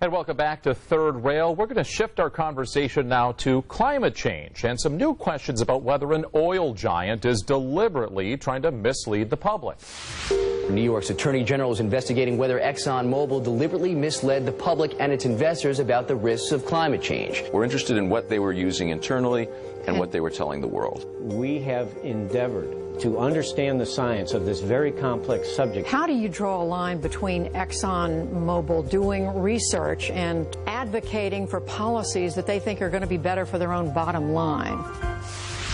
And welcome back to Third Rail. We're going to shift our conversation now to climate change and some new questions about whether an oil giant is deliberately trying to mislead the public. New York's Attorney General is investigating whether ExxonMobil deliberately misled the public and its investors about the risks of climate change. We're interested in what they were using internally and what they were telling the world. We have endeavored to understand the science of this very complex subject. How do you draw a line between ExxonMobil doing research and advocating for policies that they think are going to be better for their own bottom line?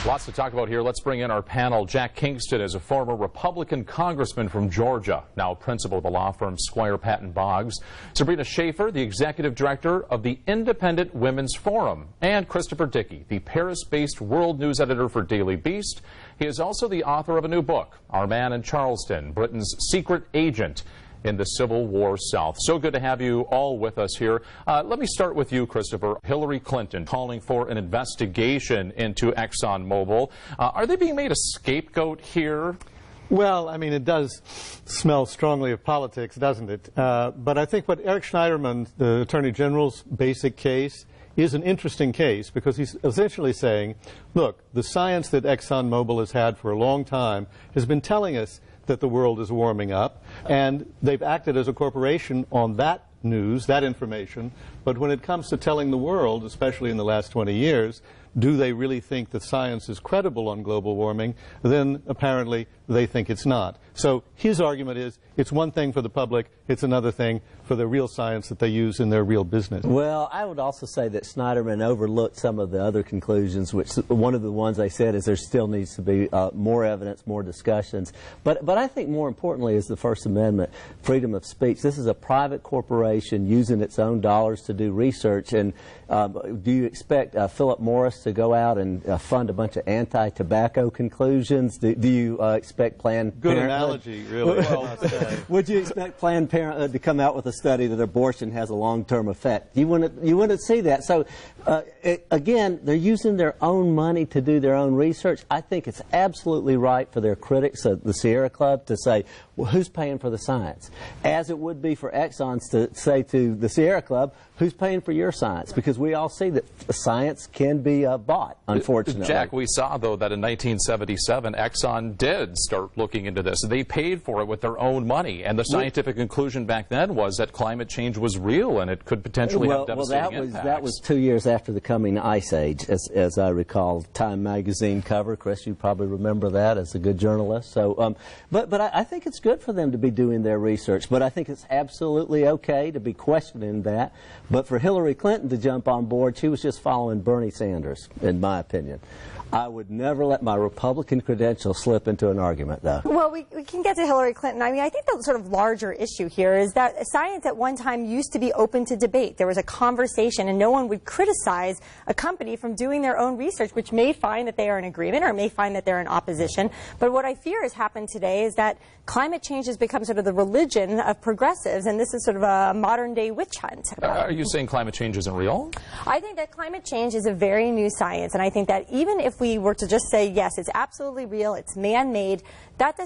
Lots to talk about here. Let's bring in our panel. Jack Kingston is a former Republican congressman from Georgia, now principal of the law firm Squire Patton Boggs. Sabrina Schaefer, the executive director of the Independent Women's Forum. And Christopher Dickey, the Paris-based world news editor for Daily Beast. He is also the author of a new book, Our Man in Charleston, Britain's Secret Agent in the Civil War South. So good to have you all with us here. Let me start with you, Christopher. Hillary Clinton calling for an investigation into ExxonMobil. Are they being made a scapegoat here? Well, I mean, it does smell strongly of politics, doesn't it? But I think what Eric Schneiderman, the Attorney General's basic case, is an interesting case because he's essentially saying, look, the science that ExxonMobil has had for a long time has been telling us that the world is warming up, and they've acted as a corporation on that news, that information, but when it comes to telling the world, especially in the last 20 years, do they really think that science is credible on global warming, then apparently they think it's not. So his argument is it's one thing for the public, it's another thing for the real science that they use in their real business. Well, I would also say that Schneiderman overlooked some of the other conclusions, which one of the ones they said is there still needs to be more evidence, more discussions. But I think more importantly is the First Amendment, freedom of speech. This is a private corporation using its own dollars to do research. And do you expect Philip Morris to go out and fund a bunch of anti-tobacco conclusions? Do you expect Planned Good Parenthood? analogy, really. Would you expect Planned Parenthood to come out with a study that abortion has a long-term effect? You wouldn't see that. So, again, they're using their own money to do their own research. I think it's absolutely right for their critics, the Sierra Club, to say, well, who's paying for the science? As it would be for Exxon to say to the Sierra Club, who's paying for your science? Because we all see that science can be bought, unfortunately. Jack, we saw, though, that in 1977, Exxon did start looking into this. They paid for it with their own money, and the scientific conclusion back then was that climate change was real and it could potentially have devastating impacts. That was 2 years after the coming ice age, as I recall. Time magazine cover. Chris, you probably remember that as a good journalist. So, but I think it's good for them to be doing their research, but I think it's absolutely okay to be questioning that. But for Hillary Clinton to jump on board, she was just following Bernie Sanders, in my opinion. I would never let my Republican credentials slip into an argument, though. Well, we can get to Hillary Clinton. I mean, I think the sort of larger issue here is that science at one time used to be open to debate. There was a conversation, and no one would criticize a company from doing their own research, which may find that they are in agreement or may find that they're in opposition. But what I fear has happened today is that climate change has become sort of the religion of progressives, and this is sort of a modern-day witch hunt. Are you saying climate change isn't real? I think that climate change is a very new science, and I think that even if we were to just say, yes, it's absolutely real, it's man-made, that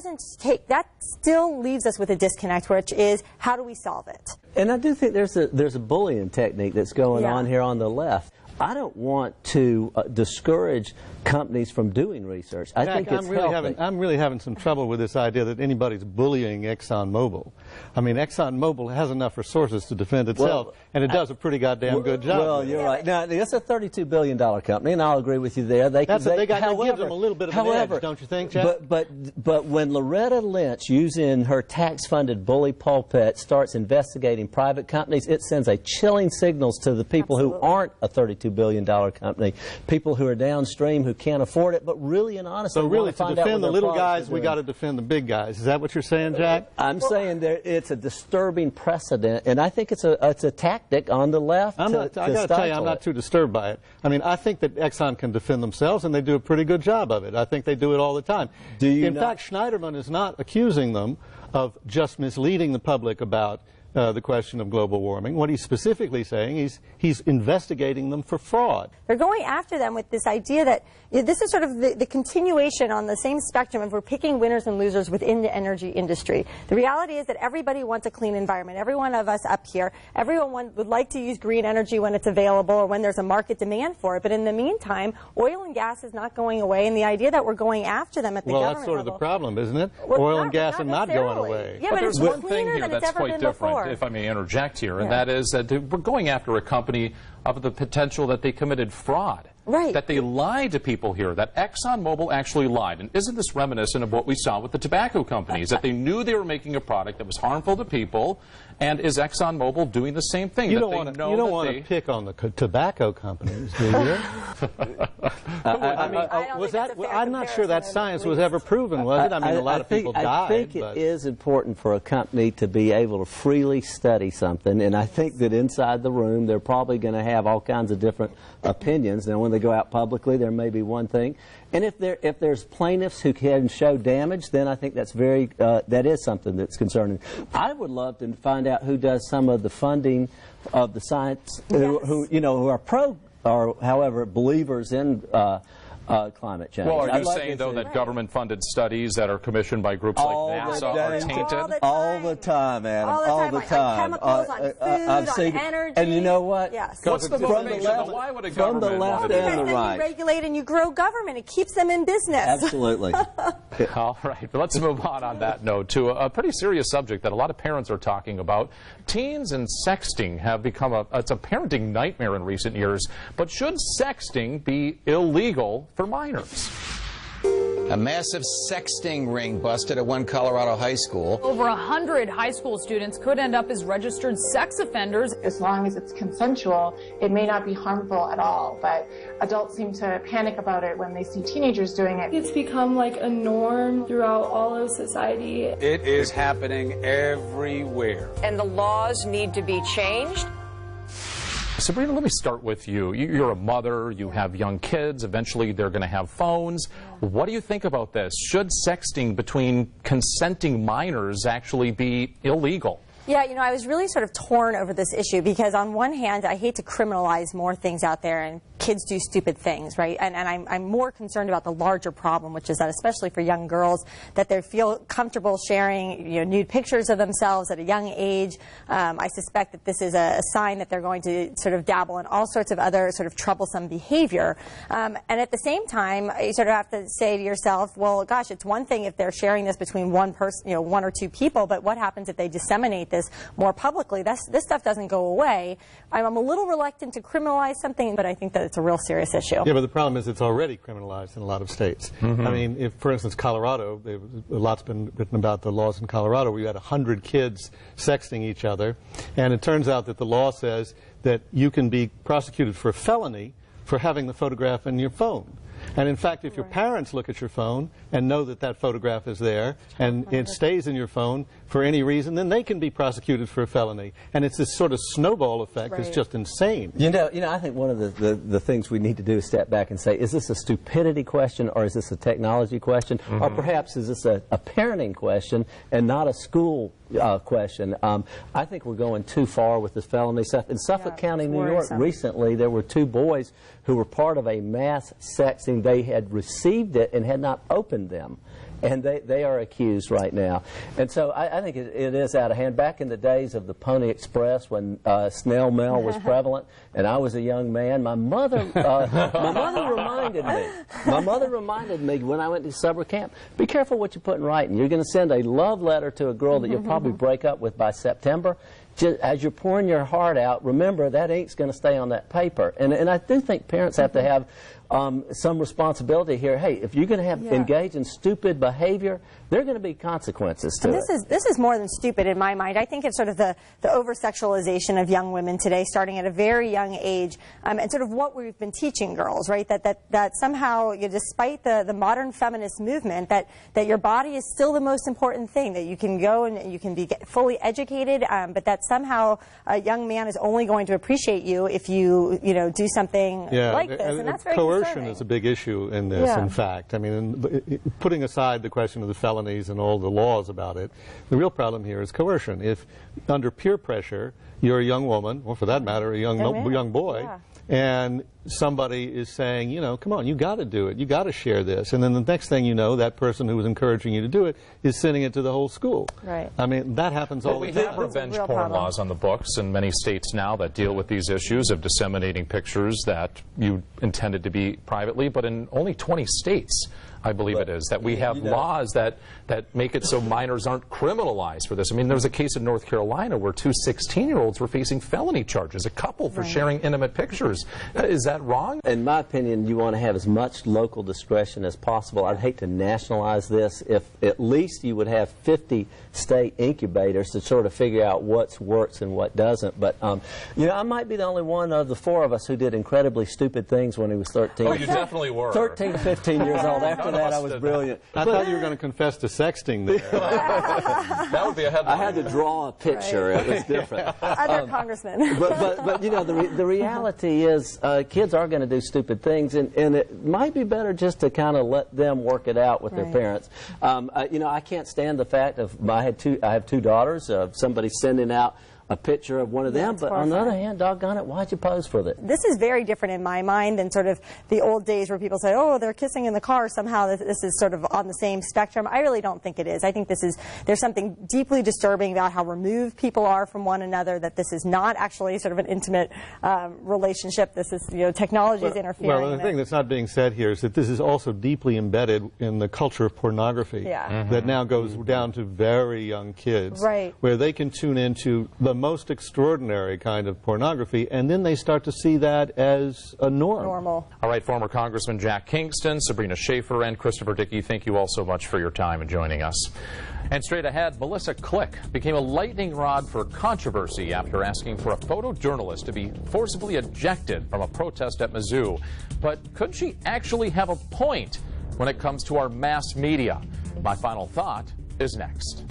still leaves us with a disconnect, which is, how do we solve it? And I do think there's a bullying technique that's going on here on the left. I don't want to discourage companies from doing research. I think it's healthy. I'm really having some trouble with this idea that anybody's bullying ExxonMobil. I mean, ExxonMobil has enough resources to defend itself, and it does a pretty goddamn good job. Well, you're right. Now, it's a $32 billion company, and I'll agree with you there. That gives them a little bit of an edge, don't you think, Jack? But when Loretta Lynch, using her tax-funded bully pulpit, starts investigating private companies, it sends a chilling signals to the people who aren't a $32 billion company, people who are downstream who can't afford it, but really and honestly want to find out. So really, to defend the little guys, we got to defend the big guys. Is that what you're saying, Jack? I'm saying it's a disturbing precedent, and I think it's a tactic on the left. I got to tell you, I'm not too disturbed by it. I mean, I think that Exxon can defend themselves, and they do a pretty good job of it. I think they do it all the time. In fact, Schneiderman is not accusing them of just misleading the public about the question of global warming. What he's specifically saying is he's investigating them for fraud. They're going after them with this idea that this is sort of the continuation on the same spectrum of we're picking winners and losers within the energy industry. The reality is that everybody wants a clean environment. Every one of us up here, everyone would like to use green energy when it's available or when there's a market demand for it. But in the meantime, oil and gas is not going away, and the idea that we're going after them at the government level... Well, that's sort of the problem, isn't it? Well, oil and gas are not going away. Yeah, but there's one thing here that's quite different, if I may interject here, and that is that we're going after a company of the potential that they committed fraud. Right. That they lied to people here, that ExxonMobil actually lied. And isn't this reminiscent of what we saw with the tobacco companies, that they knew they were making a product that was harmful to people, and is ExxonMobil doing the same thing? You don't want to pick on the tobacco companies, do you? I'm not sure that science was ever proven, was it? I mean, a lot of people died. I think it is important for a company to be able to freely study something, and I think that inside the room they're probably going to have all kinds of different opinions. Now, when they go out publicly, there may be one thing. And if there's plaintiffs who can show damage, then I think that's that is something that's concerning. I would love to find out who does some of the funding of the science, who are pro or however believers in climate change. Well, are you saying, though, that government-funded studies that are commissioned by groups like NASA are tainted? All the time, Adam. All the time. On chemicals, on food, on energy. And you know what? Yes. What's the motivation? Why would a government... From the left and the right. You regulate and you grow government. It keeps them in business. Absolutely. All right, but let's move on that note to a pretty serious subject that a lot of parents are talking about. Teens and sexting have become it's a parenting nightmare in recent years. But should sexting be illegal for minors? A massive sexting ring busted at one Colorado high school. Over 100 high school students could end up as registered sex offenders. As long as it's consensual, it may not be harmful at all, but adults seem to panic about it when they see teenagers doing it. It's become like a norm throughout all of society. It is happening everywhere. And the laws need to be changed. Sabrina, let me start with you. You're a mother, you have young kids, eventually they're going to have phones. What do you think about this? Should sexting between consenting minors actually be illegal? Yeah, I was really sort of torn over this issue because on one hand, I hate to criminalize more things out there and kids do stupid things, right? And I'm more concerned about the larger problem, which is that especially for young girls, that they feel comfortable sharing nude pictures of themselves at a young age. I suspect that this is a sign that they're going to sort of dabble in all sorts of other sort of troublesome behavior. And at the same time, you sort of have to say to yourself, well, gosh, it's one thing if they're sharing this between one person, one or two people, but what happens if they disseminate this more publicly? This stuff doesn't go away. I'm a little reluctant to criminalize something, but I think that it's a real serious issue. Yeah, but the problem is it's already criminalized in a lot of states. Mm-hmm. I mean, if, for instance, Colorado, a lot's been written about the laws in Colorado where you had 100 kids sexting each other, and it turns out that the law says that you can be prosecuted for a felony for having the photograph in your phone. And in fact, if your parents look at your phone and know that that photograph is there and it stays in your phone for any reason, then they can be prosecuted for a felony. And it's this sort of snowball effect that's just insane. I think one of the things we need to do is step back and say, is this a stupidity question or is this a technology question? Mm-hmm. Or perhaps is this a parenting question and not a school question? I think we're going too far with this felony stuff. In Suffolk County, New York, recently there were 2 boys who were part of a mass sexting. They had received it and had not opened them. And they are accused right now. And so I think it is out of hand. Back in the days of the Pony Express when snail mail was prevalent and I was a young man, my mother reminded me when I went to summer camp, be careful what you put in writing. You're going to send a love letter to a girl that you'll probably break up with by September. Just as you're pouring your heart out, remember that ink's going to stay on that paper. And I do think parents have to have some responsibility here. Hey, if you're going to engage in stupid behavior, there are going to be consequences to it. This is more than stupid in my mind. I think it's sort of the over-sexualization of young women today, starting at a very young age, and sort of what we've been teaching girls, right? That somehow, despite the modern feminist movement, that your body is still the most important thing, that you can go and you can be fully educated, but that somehow a young man is only going to appreciate you if you do something like this, and that's very coercion concerning. is a big issue in this. In fact, I mean, putting aside the question of the felonies and all the laws about it, the real problem here is coercion. If under peer pressure you're a young woman, or for that matter, a young boy, and somebody is saying, come on, you got to do it, you got to share this, and then the next thing you know, that person who was encouraging you to do it is sending it to the whole school. Right. I mean, that happens all the time. We have revenge porn laws on the books in many states now that deal with these issues of disseminating pictures that you intended to be privately, but in only 20 states, I believe it is, that we have laws that make it so minors aren't criminalized for this. I mean, there was a case in North Carolina where two 16-year-olds were facing felony charges, a couple for sharing intimate pictures. Is that wrong? In my opinion, you want to have as much local discretion as possible. I'd hate to nationalize this. If at least you would have 50 state incubators to sort of figure out what works and what doesn't. But, I might be the only one of the four of us who did incredibly stupid things when he was 13. Oh, you definitely were. 13, 15 years old. After that, I was brilliant. I thought you were going to confess to sexting there. That would be a headline. I had to draw a picture. It was different. Other congressmen. But the reality is kids are going to do stupid things, and it might be better just to kind of let them work it out with their parents. I can't stand the fact of I have two daughters, somebody sending out a picture of one of them, but on the other hand, doggone it, why'd you pose for it? This is very different in my mind than sort of the old days where people say, oh, they're kissing in the car, somehow this is sort of on the same spectrum. I really don't think it is. I think there's something deeply disturbing about how removed people are from one another, that this is not actually sort of an intimate relationship. This is, technology is interfering. Well, the thing that's not being said here is that this is also deeply embedded in the culture of pornography that now goes down to very young kids, where they can tune into the most extraordinary kind of pornography, and then they start to see that as a norm. All right, former Congressman Jack Kingston, Sabrina Schaefer, and Christopher Dickey, thank you all so much for your time and joining us. And straight ahead, Melissa Click became a lightning rod for controversy after asking for a photojournalist to be forcibly ejected from a protest at Mizzou. But could she actually have a point when it comes to our mass media? My final thought is next.